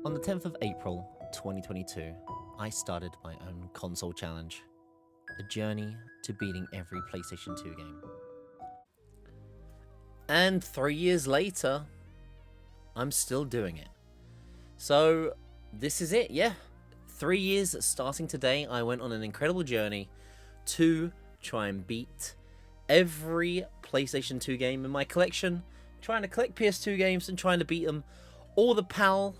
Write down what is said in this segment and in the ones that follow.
On the 10th of April 2022, I started my own console challenge, a journey to beating every PlayStation 2 game. And 3 years later, I'm still doing it. So this is it, yeah. 3 years starting today, I went on an incredible journey to try and beat every PlayStation 2 game in my collection, trying to collect PS2 games and trying to beat them. All the PAL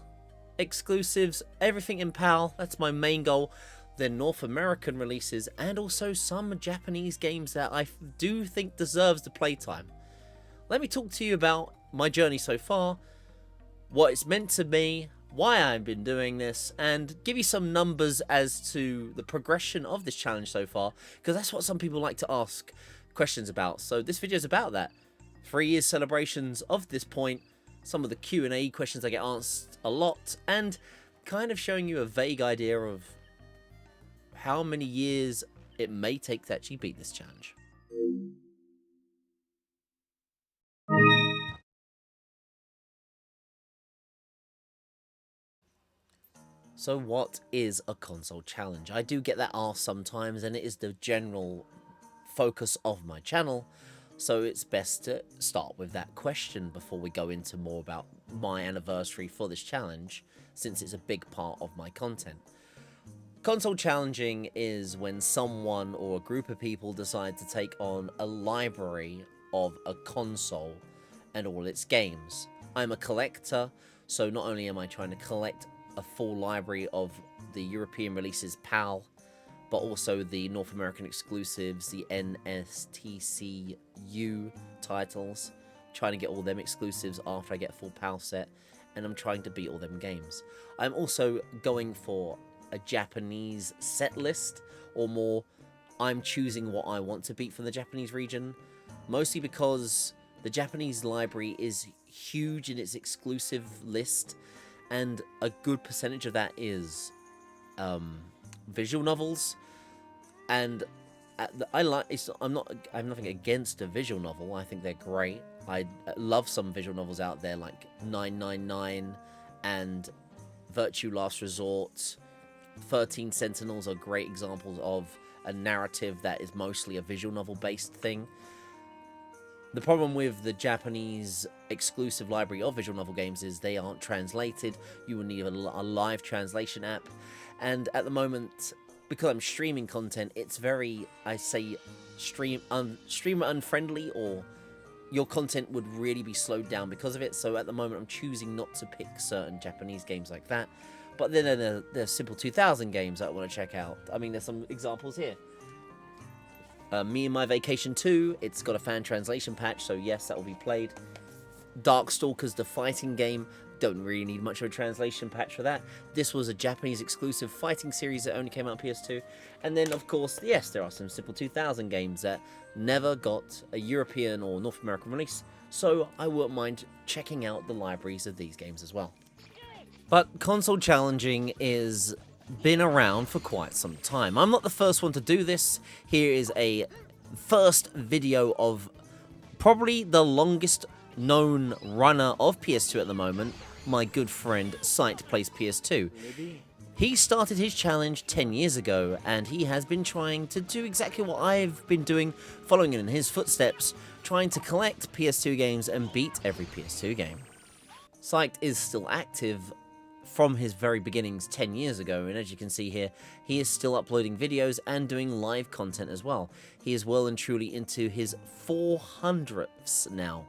exclusives, everything in PAL, that's my main goal. Then North American releases and also some Japanese games that I do think deserves the playtime. Let me talk to you about my journey so far, what it's meant to me, why I've been doing this, and give you some numbers as to the progression of this challenge so far, because that's what some people like to ask questions about. So this video is about that. 3 years celebrations of this point, some of the Q&A questions I get asked a lot, and kind of showing you a vague idea of how many years it may take to actually beat this challenge. So what is a console challenge? I do get that asked sometimes, and it is the general focus of my channel, so it's best to start with that question before we go into more about my anniversary for this challenge, since it's a big part of my content. Console challenging is when someone or a group of people decide to take on a library of a console and all its games. I'm a collector, so not only am I trying to collect a full library of the European releases PAL, but also the North American exclusives, the NSTCU titles, trying to get all them exclusives after I get a full PAL set, and I'm trying to beat all them games. I'm also going for a Japanese set list, or more, I'm choosing what I want to beat from the Japanese region, mostly because the Japanese library is huge in its exclusive list, and a good percentage of that is visual novels. And I have nothing against a visual novel. I think they're great. I love some visual novels out there like 999 and Virtue Last Resort. 13 Sentinels are great examples of a narrative that is mostly a visual novel based thing. The problem with the Japanese exclusive library of visual novel games is they aren't translated. You will need a live translation app. And at the moment, because I'm streaming content, it's very, I say, streamer unfriendly, or your content would really be slowed down because of it. So at the moment, I'm choosing not to pick certain Japanese games like that. But then there's Simple 2000 games that I want to check out. I mean, there's some examples here. Me and My Vacation 2, it's got a fan translation patch, so yes, that will be played. Darkstalkers, the fighting game, don't really need much of a translation patch for that. This was a Japanese exclusive fighting series that only came out on PS2. And then, of course, yes, there are some Simple 2000 games that never got a European or North American release, so I wouldn't mind checking out the libraries of these games as well. But console challenging is been around for quite some time. I'm not the first one to do this. Here is a first video of probably the longest known runner of PS2 at the moment. My good friend Sight plays PS2. He started his challenge 10 years ago, and he has been trying to do exactly what I've been doing, following in his footsteps, trying to collect PS2 games and beat every PS2 game. Sight is still active from his very beginnings 10 years ago, and as you can see here, he is still uploading videos and doing live content as well. He is well and truly into his 400ths now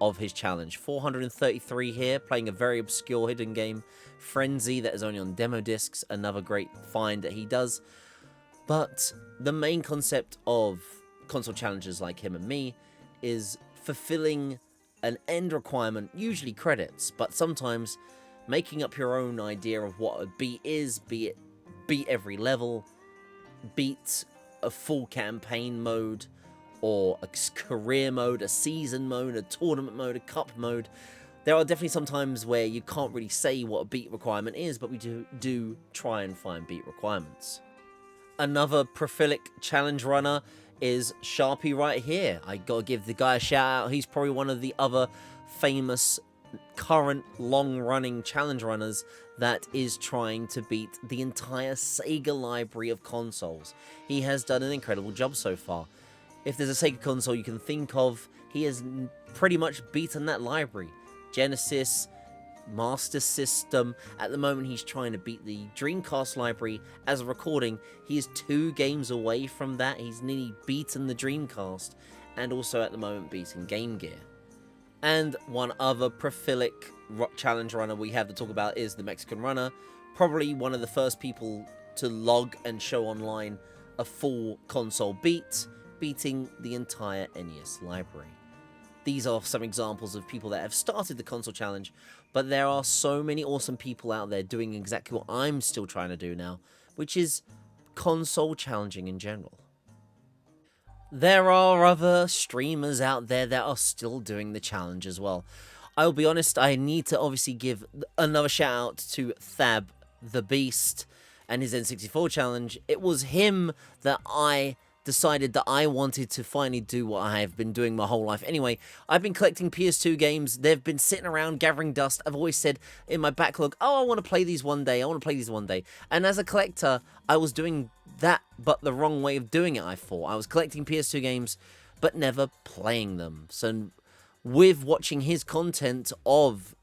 of his challenge. 433 here, playing a very obscure hidden game, Frenzy, that is only on demo discs, another great find that he does. But the main concept of console challenges like him and me is fulfilling an end requirement, usually credits, but sometimes making up your own idea of what a beat is, be it beat every level, beat a full campaign mode, or a career mode, a season mode, a tournament mode, a cup mode. There are definitely some times where you can't really say what a beat requirement is, but we do try and find beat requirements. Another prolific challenge runner is Sharpie right here. I gotta give the guy a shout out. He's probably one of the other famous current long-running challenge runners that is trying to beat the entire Sega library of consoles. He has done an incredible job so far. If there's a Sega console you can think of, he has pretty much beaten that library. Genesis, Master System. At the moment, he's trying to beat the Dreamcast library. As a recording, he is 2 games away from that. He's nearly beaten the Dreamcast, and also at the moment beating Game Gear. And one other prolific challenge runner we have to talk about is the Mexican Runner. Probably one of the first people to log and show online a full console beating the entire NES library. These are some examples of people that have started the console challenge, but there are so many awesome people out there doing exactly what I'm still trying to do now, which is console challenging in general. There are other streamers out there that are still doing the challenge as well. I'll be honest, I need to obviously give another shout out to Thab the Beast and his N64 challenge. It was him that I decided that I wanted to finally do what I have been doing my whole life. Anyway, I've been collecting PS2 games. They've been sitting around gathering dust. I've always said in my backlog, oh, I want to play these one day. I want to play these one day. And as a collector, I was doing that, but the wrong way of doing it, I thought. I was collecting PS2 games, but never playing them. So with watching his content of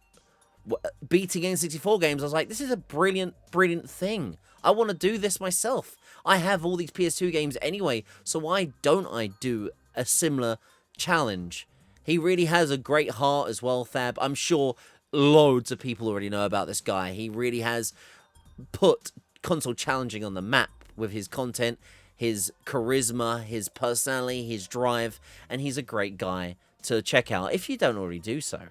beating N64 games, I was like, this is a brilliant, brilliant thing. I want to do this myself. I have all these PS2 games anyway, so why don't I do a similar challenge? He really has a great heart as well, Thab. I'm sure loads of people already know about this guy. He really has put console challenging on the map with his content, his charisma, his personality, his drive, and he's a great guy to check out if you don't already do so.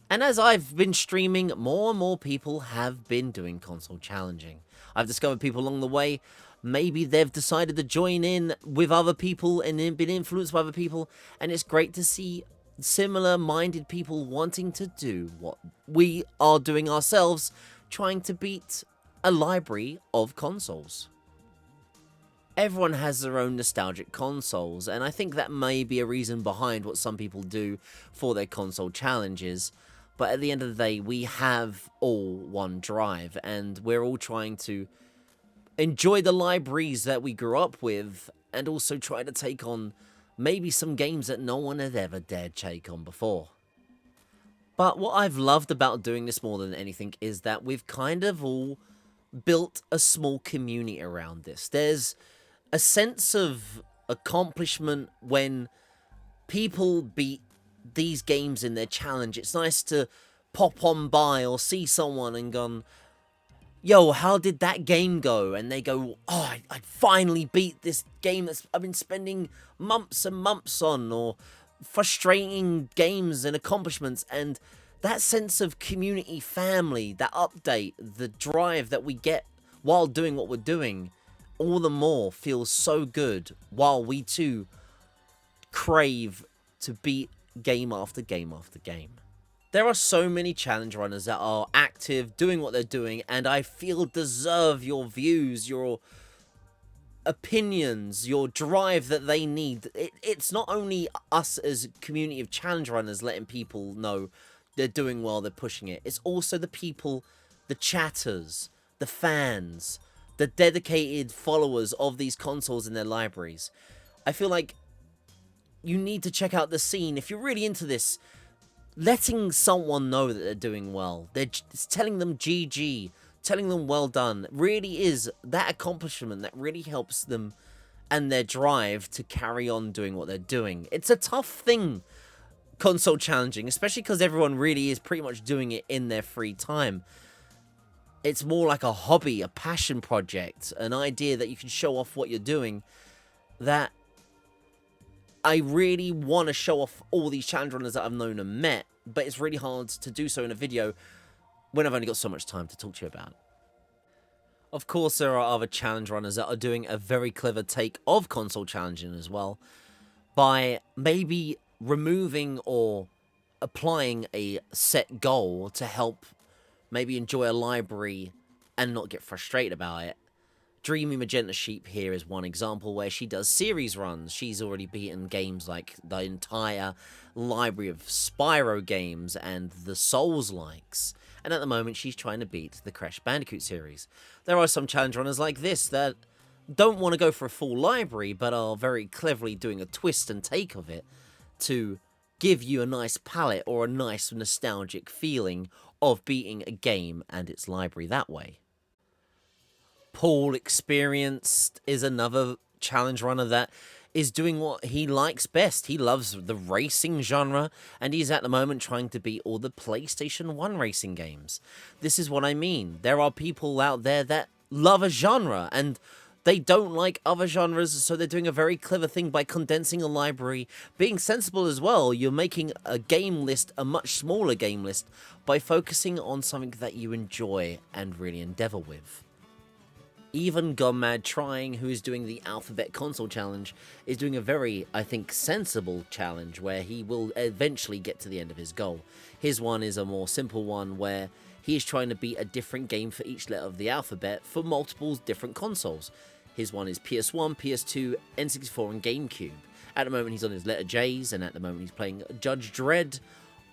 And as I've been streaming, more and more people have been doing console challenging. I've discovered people along the way. Maybe they've decided to join in with other people and been influenced by other people. And it's great to see similar-minded people wanting to do what we are doing ourselves, trying to beat a library of consoles. Everyone has their own nostalgic consoles, and I think that may be a reason behind what some people do for their console challenges. But at the end of the day, we have all one drive, and we're all trying to enjoy the libraries that we grew up with, and also try to take on maybe some games that no one had ever dared take on before. But what I've loved about doing this more than anything is that we've kind of all built a small community around this. There's a sense of accomplishment when people beat these games in their challenge. It's nice to pop on by or see someone and go, yo, how did that game go? And they go, oh, I finally beat this game that I've been spending months and months on, or frustrating games and accomplishments. And that sense of community, family, that update, the drive that we get while doing what we're doing, all the more feels so good, while we too crave to beat game after game after game. There are so many challenge runners that are active, doing what they're doing, and I feel deserve your views, your opinions, your drive that they need. It's not only us as a community of challenge runners letting people know they're doing well, they're pushing it. It's also the people, the chatters, the fans, the dedicated followers of these consoles in their libraries. I feel like you need to check out the scene. If you're really into this, letting someone know that they're doing well, it's telling them GG, telling them well done, really is that accomplishment that really helps them and their drive to carry on doing what they're doing. It's a tough thing, console challenging, especially because everyone really is pretty much doing it in their free time. It's more like a hobby, a passion project, an idea that you can show off what you're doing, that I really want to show off all these challenge runners that I've known and met, but it's really hard to do so in a video when I've only got so much time to talk to you about it. Of course, there are other challenge runners that are doing a very clever take of console challenging as well, by maybe removing or applying a set goal to help maybe enjoy a library and not get frustrated about it. Dreamy Magenta Sheep here is one example where she does series runs. She's already beaten games like the entire library of Spyro games and the Souls-likes. And at the moment, she's trying to beat the Crash Bandicoot series. There are some challenge runners like this that don't want to go for a full library, but are very cleverly doing a twist and take of it to give you a nice palette or a nice nostalgic feeling of beating a game and its library that way. Paul Experienced is another challenge runner that is doing what he likes best. He loves the racing genre, and he's at the moment trying to beat all the PlayStation 1 racing games. This is what I mean. There are people out there that love a genre, and they don't like other genres, so they're doing a very clever thing by condensing a library, being sensible as well. You're making a game list a much smaller game list by focusing on something that you enjoy and really endeavor with. Even Gone Mad Trying, who is doing the Alphabet Console Challenge, is doing a very, I think, sensible challenge where he will eventually get to the end of his goal. His one is a more simple one where he is trying to beat a different game for each letter of the alphabet for multiple different consoles. His one is PS1, PS2, N64, and GameCube. At the moment, he's on his letter J's, and at the moment, he's playing Judge Dredd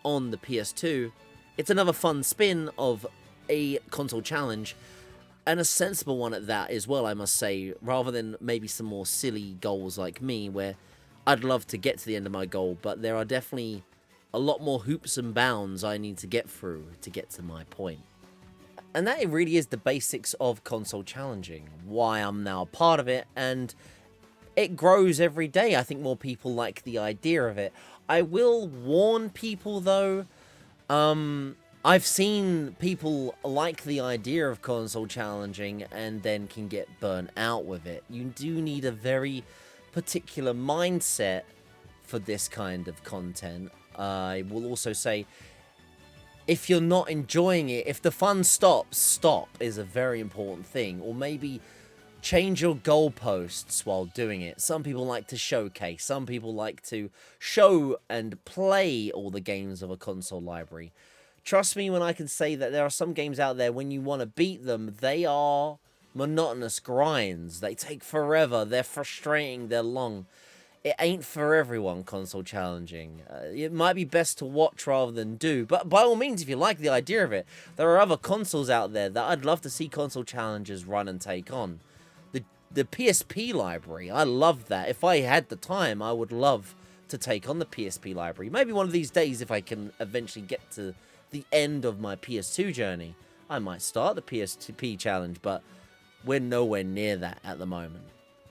on the PS2. It's another fun spin of a console challenge, and a sensible one at that as well, I must say, rather than maybe some more silly goals like me, where I'd love to get to the end of my goal, but there are definitely a lot more hoops and bounds I need to get through to get to my point. And that really is the basics of console challenging, why I'm now a part of it, and it grows every day. I think more people like the idea of it. I will warn people, though, I've seen people like the idea of console challenging and then can get burnt out with it. You do need a very particular mindset for this kind of content. I will also say, if you're not enjoying it, if the fun stops, stop is a very important thing. Or maybe change your goalposts while doing it. Some people like to showcase. Some people like to show and play all the games of a console library. Trust me when I can say that there are some games out there, when you want to beat them, they are monotonous grinds. They take forever. They're frustrating. They're long. It ain't for everyone, console challenging. It might be best to watch rather than do. But by all means, if you like the idea of it, there are other consoles out there that I'd love to see console challenges run and take on. The PSP library, I love that. If I had the time, I would love to take on the PSP library. Maybe one of these days, if I can eventually get to the end of my PS2 journey, I might start the PSP challenge, but we're nowhere near that at the moment.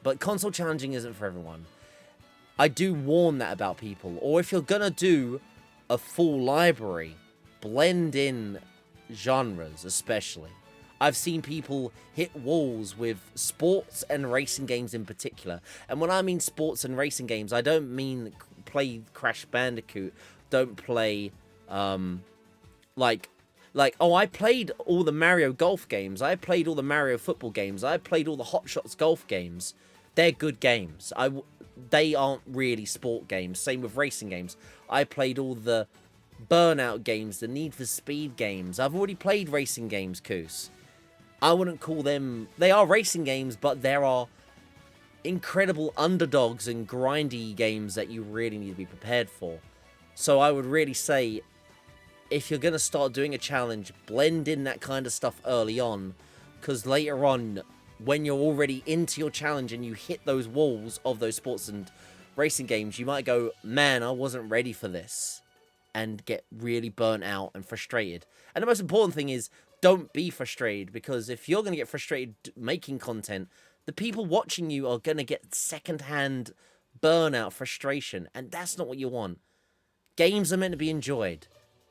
But console challenging isn't for everyone. I do warn that about people. Or if you're gonna do a full library, blend in genres especially. I've seen people hit walls with sports and racing games in particular. And when I mean sports and racing games, I don't mean play Crash Bandicoot. Don't play, like, oh, I played all the Mario golf games. I played all the Mario football games. I played all the Hot Shots golf games. They're good games. They aren't really sport games. Same with racing games. I played all the Burnout games, the Need for Speed games. I've already played racing games, Koos. I wouldn't call them... They are racing games, but there are incredible underdogs and grindy games that you really need to be prepared for. So I would really say, if you're going to start doing a challenge, blend in that kind of stuff early on. Because later on, when you're already into your challenge and you hit those walls of those sports and racing games, you might go, man, I wasn't ready for this. And get really burnt out and frustrated. And the most important thing is, don't be frustrated, because if you're going to get frustrated making content, the people watching you are going to get secondhand burnout, frustration, and that's not what you want. Games are meant to be enjoyed.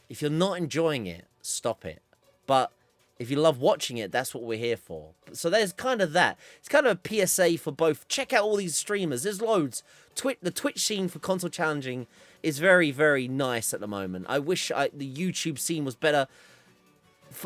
If you're not enjoying it, stop it. But if you love watching it, that's what we're here for. So there's kind of that. It's kind of a PSA for both. Check out all these streamers. There's loads. The Twitch scene for console challenging is very, very nice at the moment. I wish the YouTube scene was better,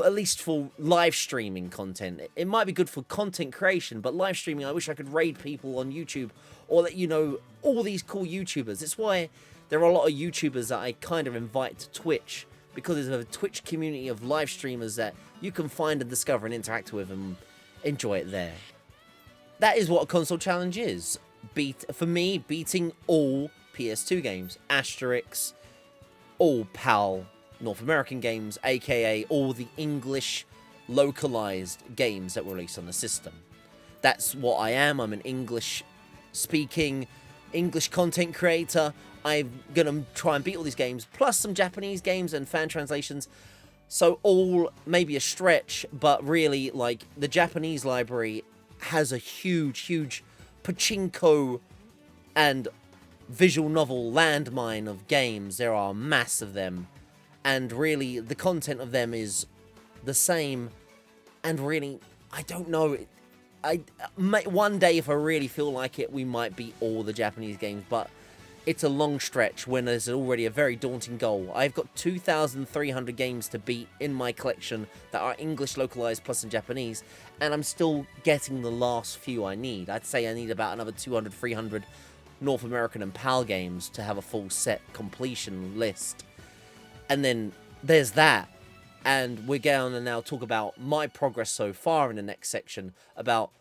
at least for live streaming content. It might be good for content creation, but live streaming, I wish I could raid people on YouTube or let you know all these cool YouTubers. It's why there are a lot of YouTubers that I kind of invite to Twitch, because there's a Twitch community of live streamers that you can find and discover and interact with and enjoy it there. that is what a console challenge is. For me, beating all PS2 games, asterisk, all PAL North American games, aka all the English localized games that were released on the system. That's what I am. I'm an English speaking, English content creator. I'm gonna try and beat all these games, plus some Japanese games and fan translations. So all maybe a stretch, but really, like, the Japanese library has a huge pachinko and visual novel landmine of games. There are mass of them, and really the content of them is the same. And really, I don't know, one day, if I really feel like it, we might beat all the Japanese games, but it's a long stretch when there's already a very daunting goal. I've got 2,300 games to beat in my collection that are English localized plus in Japanese, and I'm still getting the last few I need. I'd say I need about another 200, 300 North American and PAL games to have a full set completion list. And then there's that. And we're going to now talk about my progress so far in the next section, about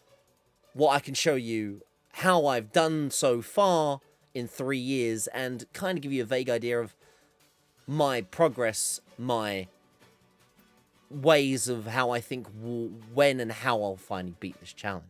what I can show you, how I've done so far in 3 years, and kind of give you a vague idea of my progress, my ways of how I think when and how I'll finally beat this challenge.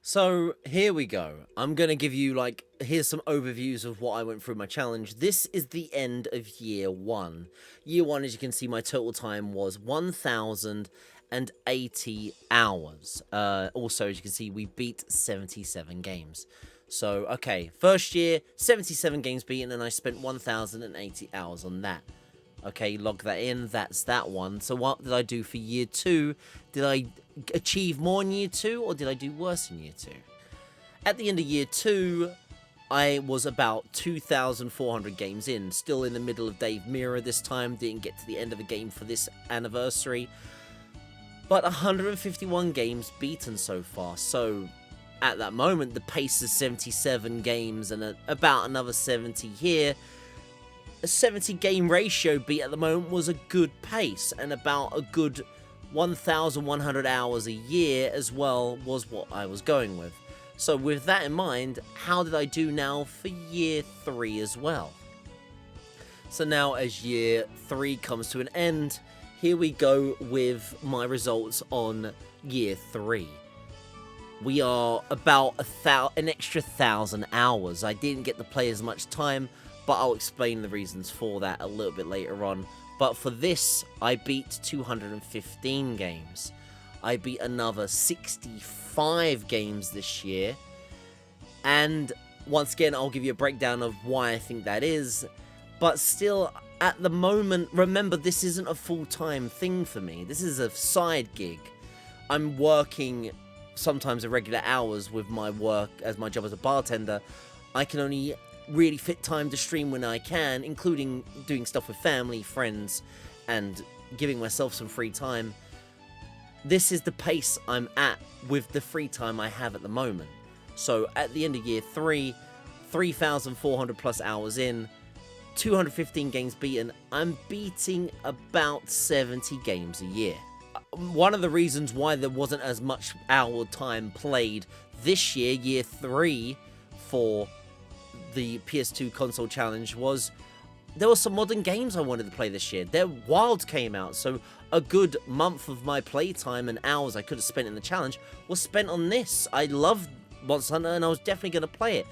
So here we go. I'm going to give you, like, here's some overviews of what I went through my challenge. This is the end of year 1. Year 1, as you can see, my total time was 1,080 hours. Also, as you can see, we beat 77 games. So, okay, first year, 77 games beaten, and I spent 1,080 hours on that. Okay, log that in, that's that one. So what did I do for year 2? Did I achieve more in year 2, or did I do worse in year 2? At the end of year 2, I was about 2,400 games in, still in the middle of Dave Mirror this time, didn't get to the end of a game for this anniversary, but 151 games beaten so far. So at that moment, the pace is 77 games and about another 70 here. A 70 game ratio beat at the moment was a good pace, and about a good 1,100 hours a year as well was what I was going with. So with that in mind, how did I do now for year 3 as well? So now as year 3 comes to an end, here we go with my results on year 3. We are about an extra 1,000 hours. I didn't get to play as much time, but I'll explain the reasons for that a little bit later on. But for this, I beat 215 games. I beat another 65 games this year. And once again, I'll give you a breakdown of why I think that is. But still, at the moment, remember, this isn't a full-time thing for me. This is a side gig. I'm working sometimes irregular hours with my work as my job as a bartender. I can only really fit time to stream when I can, including doing stuff with family, friends, and giving myself some free time. This is the pace I'm at with the free time I have at the moment. So at the end of year 3, 3,400 plus hours in, 215 games beaten, I'm beating about 70 games a year. One of the reasons why there wasn't as much hour time played this year, year 3, for the PS2 console challenge was there were some modern games I wanted to play this year. Their Wild came out, so a good month of my playtime and hours I could have spent in the challenge was spent on this. I loved Monster Hunter, and I was definitely going to play it.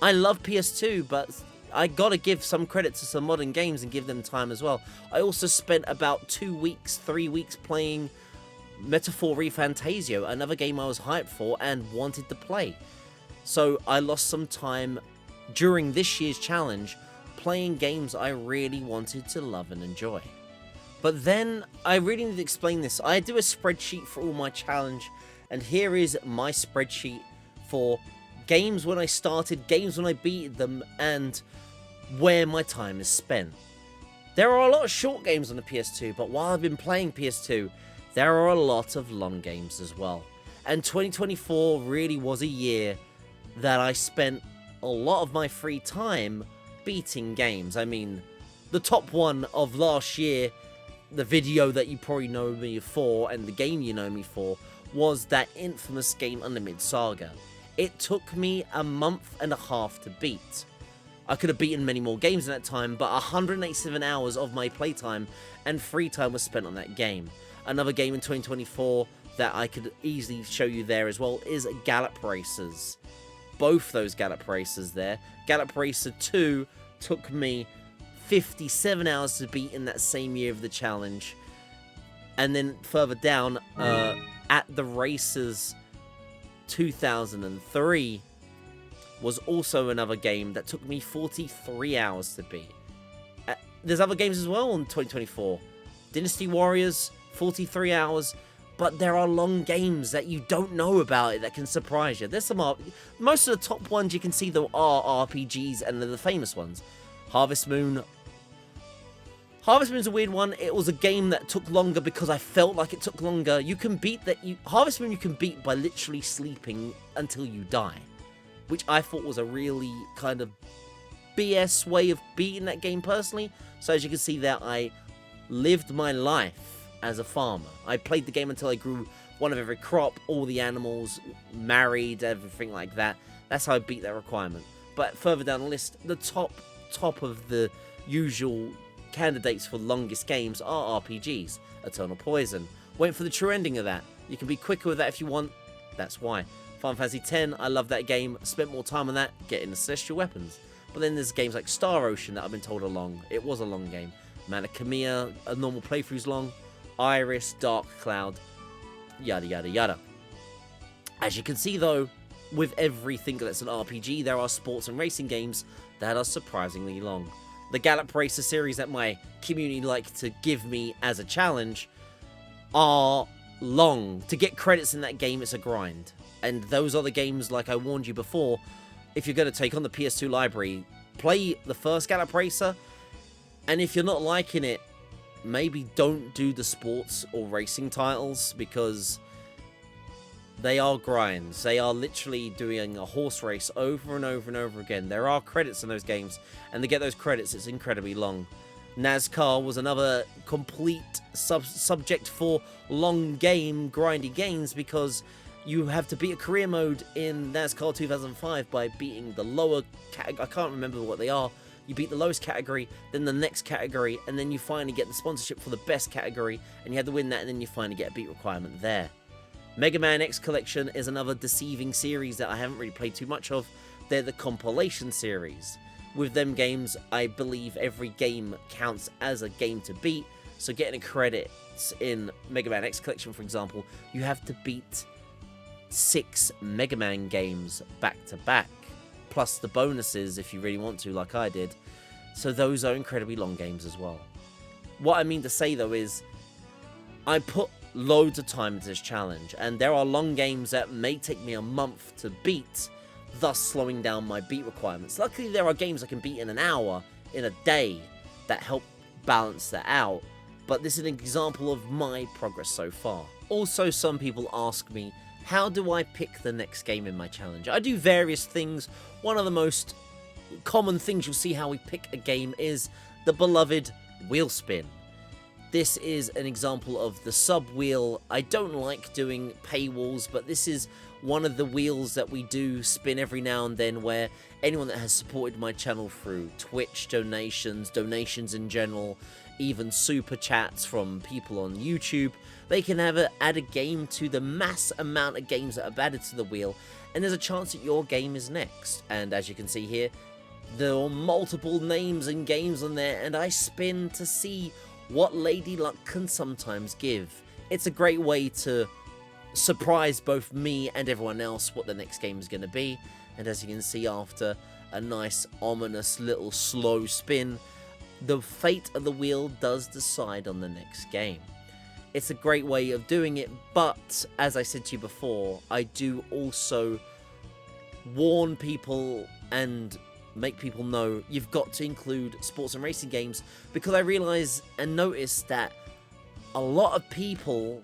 I love PS2, but I gotta give some credit to some modern games and give them time as well. I also spent about 3 weeks playing Metaphor ReFantasio, another game I was hyped for and wanted to play. So I lost some time during this year's challenge playing games I really wanted to love and enjoy. But then, I really need to explain this. I do a spreadsheet for all my challenge, and here is my spreadsheet for games when I started, games when I beat them, and where my time is spent. There are a lot of short games on the PS2, but while I've been playing PS2, there are a lot of long games as well. And 2024 really was a year that I spent a lot of my free time beating games. I mean, the top one of last year the video that you probably know me for, and the game you know me for, was that infamous game Unlimited Saga. It took me a month and a half to beat. I could have beaten many more games in that time, but 187 hours of my playtime and free time was spent on that game. Another game in 2024 that I could easily show you there as well is Gallop Racers. Both those Gallop Racers there. Gallop Racer 2 took me 57 hours to beat in that same year of the challenge. And then further down, at the Racers 2003 was also another game that took me 43 hours to beat. There's other games as well in 2024. Dynasty Warriors, 43 hours. But there are long games that you don't know about it that can surprise you. There's some... Most of the top ones you can see though are RPGs, and they're the famous ones. Harvest Moon. Harvest Moon's a weird one. It was a game that took longer because I felt like it took longer. You can beat that... Harvest Moon you can beat by literally sleeping until you die. Which I thought was a really kind of BS way of beating that game personally. So as you can see there, I lived my life as a farmer. I played the game until I grew one of every crop, all the animals, married, everything like that. That's how I beat that requirement. But further down the list, the top of the usual candidates for longest games are RPGs. Eternal Poison. Wait for the true ending of that. You can be quicker with that if you want. That's why. Final Fantasy X, I love that game. Spent more time on that, getting the Celestial Weapons. But then there's games like Star Ocean that I've been told are long. It was a long game. Mana Khmer, a normal playthrough's long. Iris, Dark Cloud, yada yada yada. As you can see though, with everything that's an RPG, there are sports and racing games that are surprisingly long. The Gallop Racer series that my community like to give me as a challenge are long. To get credits in that game, it's a grind. And those are the games, like I warned you before, if you're going to take on the PS2 library, play the first Gallop Racer, and if you're not liking it, maybe don't do the sports or racing titles, because they are grinds. They are literally doing a horse race over and over and over again. There are credits in those games, and to get those credits, it's incredibly long. NASCAR was another complete subject for long game, grindy games, because you have to beat a career mode in NASCAR 2005 by beating the lower category. I can't remember what they are. You beat the lowest category, then the next category, and then you finally get the sponsorship for the best category, and you have to win that, and then you finally get a beat requirement there. Mega Man X Collection is another deceiving series that I haven't really played too much of. They're the compilation series. With them games, I believe every game counts as a game to beat, so getting credits in Mega Man X Collection, for example, you have to beat 6 Mega Man games back to back, plus the bonuses if you really want to, like I did. So those are incredibly long games as well. What I mean to say though is, I put loads of time into this challenge, and there are long games that may take me a month to beat, thus slowing down my beat requirements. Luckily there are games I can beat in an hour, in a day, that help balance that out, but this is an example of my progress so far. Also, some people ask me, how do I pick the next game in my challenge? I do various things. One of the most common things you'll see how we pick a game is the beloved wheel spin. This is an example of the sub wheel. I don't like doing paywalls, but this is one of the wheels that we do spin every now and then, where anyone that has supported my channel through Twitch donations in general, even super chats from people on YouTube, they can add a game to the mass amount of games that are added to the wheel, and there's a chance that your game is next. And as you can see here, there are multiple names and games on there, and I spin to see what Lady Luck can sometimes give. It's a great way to surprise both me and everyone else what the next game is going to be. And as you can see, after a nice ominous little slow spin, the fate of the wheel does decide on the next game. It's a great way of doing it, but as I said to you before, I do also warn people and make people know you've got to include sports and racing games, because I realize and notice that a lot of people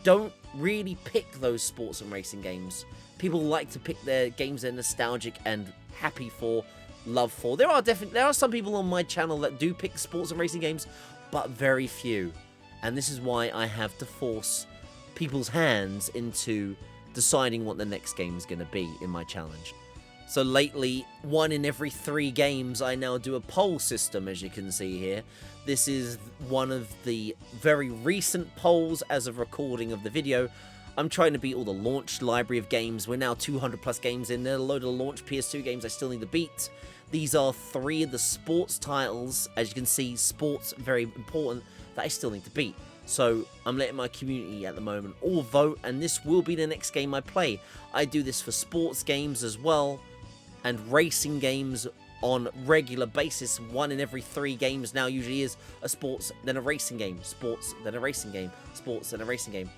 don't really pick those sports and racing games. People like to pick their games they're nostalgic and happy for, love for. There are some people on my channel that do pick sports and racing games, but very few. And this is why I have to force people's hands into deciding what the next game is going to be in my challenge. So lately, 1 in every 3 games, I now do a poll system, as you can see here. This is one of the very recent polls as of recording of the video. I'm trying to beat all the launch library of games. We're now 200 plus games in. There are a load of launch PS2 games I still need to beat. These are 3 of the sports titles. As you can see, sports, very important, that I still need to beat. So I'm letting my community at the moment all vote, and this will be the next game I play. I do this for sports games as well, and racing games on regular basis. 1 in every 3 games now usually is a sports, then a racing game, sports, then a racing game, sports, then a racing game.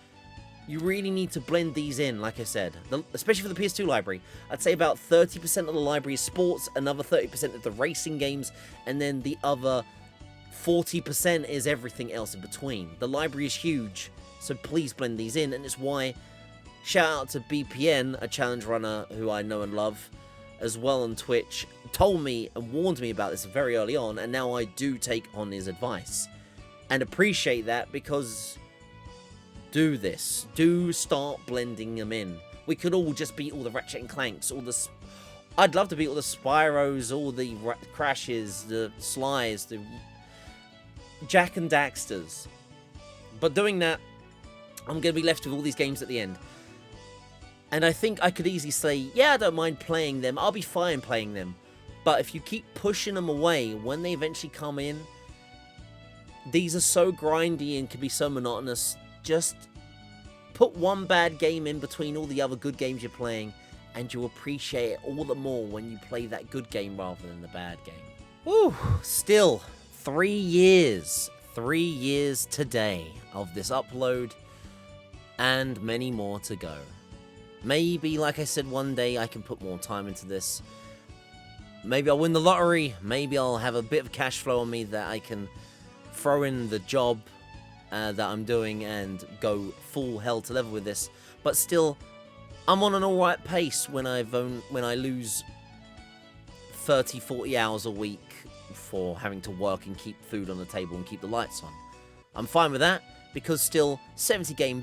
You really need to blend these in, like I said, especially for the PS2 library. I'd say about 30% of the library is sports, another 30% of the racing games, and then the other 40% is everything else in between. The library is huge, so please blend these in, and it's why, shout out to BPN, a challenge runner who I know and love, as well on Twitch, told me and warned me about this very early on, and now I do take on his advice. And appreciate that, because do this. Do start blending them in. We could all just beat all the Ratchet and Clanks, all the... I'd love to beat all the Spyros, all the Crashes, the Slies, the Jack and Daxters. But doing that, I'm going to be left with all these games at the end. And I think I could easily say, yeah, I don't mind playing them. I'll be fine playing them. But if you keep pushing them away, when they eventually come in, these are so grindy and can be so monotonous. Just put one bad game in between all the other good games you're playing, and you'll appreciate it all the more when you play that good game rather than the bad game. Whew, still 3 years. 3 years today of this upload, and many more to go. Maybe, like I said, one day I can put more time into this. Maybe I'll win the lottery. Maybe I'll have a bit of cash flow on me that I can throw in the job that I'm doing and go full hell to level with this. But still, I'm on an alright pace when I lose 30, 40 hours a week for having to work and keep food on the table and keep the lights on. I'm fine with that, because still 70 game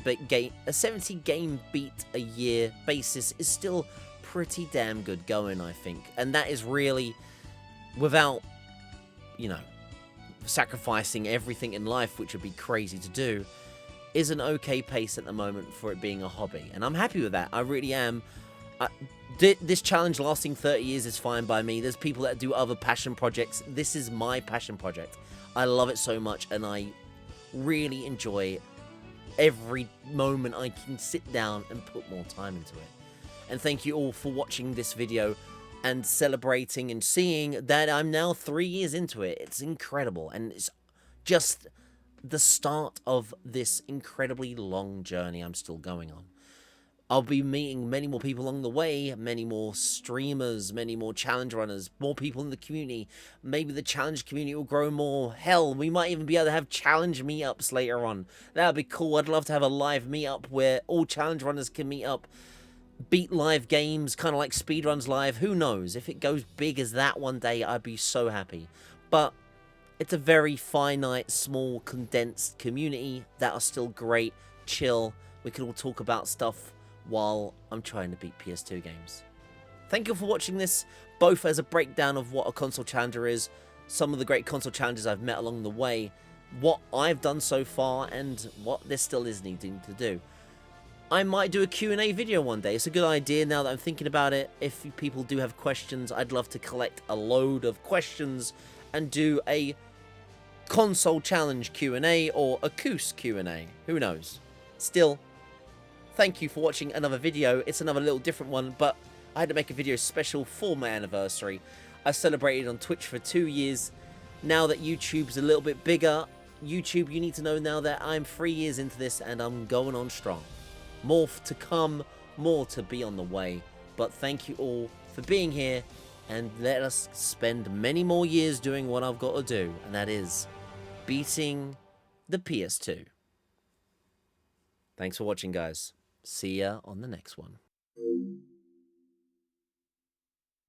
beat a year basis is still pretty damn good going, I think. And that is really without, you know, sacrificing everything in life, which would be crazy to do, is an okay pace at the moment for it being a hobby. And I'm happy with that. I really am. This challenge lasting 30 years is fine by me. There's people that do other passion projects. This is my passion project. I love it so much, and I really enjoy every moment I can sit down and put more time into it. And thank you all for watching this video and celebrating and seeing that I'm now 3 years into it. It's incredible, and it's just the start of this incredibly long journey I'm still going on. I'll be meeting many more people along the way, many more streamers, many more challenge runners, more people in the community. Maybe the challenge community will grow more. Hell, we might even be able to have challenge meetups later on. That would be cool. I'd love to have a live meetup where all challenge runners can meet up, beat live games, kind of like speedruns live. Who knows? If it goes big as that one day, I'd be so happy. But it's a very finite, small, condensed community that are still great, chill. We can all talk about stuff while I'm trying to beat PS2 games. Thank you for watching this, both as a breakdown of what a console challenger is, some of the great console challenges I've met along the way, what I've done so far, and what there still is needing to do. I might do a Q&A video one day. It's a good idea now that I'm thinking about it. If people do have questions, I'd love to collect a load of questions and do a console challenge Q&A or a Koos Q&A. Who knows? Still, thank you for watching another video. It's another little different one, but I had to make a video special for my anniversary. I celebrated on Twitch for 2 years. Now that YouTube's a little bit bigger, YouTube, you need to know now that I'm 3 years into this and I'm going on strong. More to come, more to be on the way. But thank you all for being here, and let us spend many more years doing what I've got to do, and that is beating the PS2. Thanks for watching, guys. See ya on the next one.